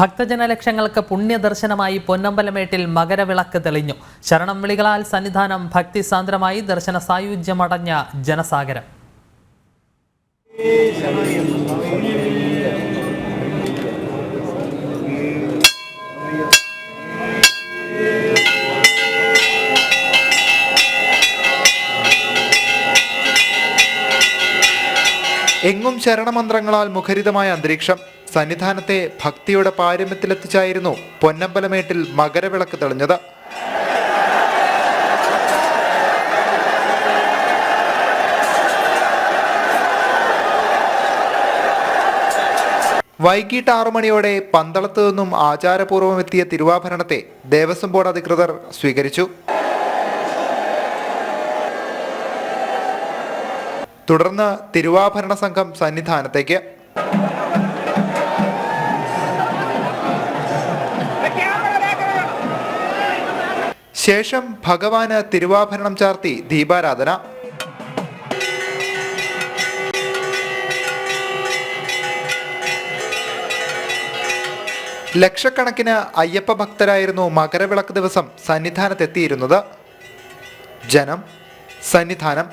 ഭക്തജനലക്ഷങ്ങൾക്ക് പുണ്യദർശനമായി പൊന്നമ്പലമേട്ടിൽ മകരവിളക്ക് തെളിഞ്ഞു. ശരണം വിളികളാൽ സന്നിധാനം ഭക്തിസാന്ദ്രമായി ദർശന സായുജ്യമടഞ്ഞ ജനസാഗരം. എങ്ങും ശരണമന്ത്രങ്ങളാൽ മുഖരിതമായ അന്തരീക്ഷം. സന്നിധാനത്തെ ഭക്തിയുടെ പാരമ്യത്തിലെത്തിച്ചായിരുന്നു പൊന്നമ്പലമേട്ടിൽ മകരവിളക്ക് തെളിഞ്ഞത്. വൈകിട്ട് 6 മണിയോടെ പന്തളത്തു നിന്നും ആചാരപൂർവ്വം എത്തിയ തിരുവാഭരണത്തെ ദേവസ്വം ബോർഡ് അധികൃതർ സ്വീകരിച്ചു. തുടർന്ന് തിരുവാഭരണ സംഘം സന്നിധാനത്തേക്ക്. ശേഷം ഭഗവാന് തിരുവാഭരണം ചാർത്തി ദീപാരാധന. ലക്ഷക്കണക്കിന് അയ്യപ്പ ഭക്തരായിരുന്നു മകരവിളക്ക് ദിവസം സന്നിധാനത്തെത്തിയിരുന്നത്. ജനം, സന്നിധാനം.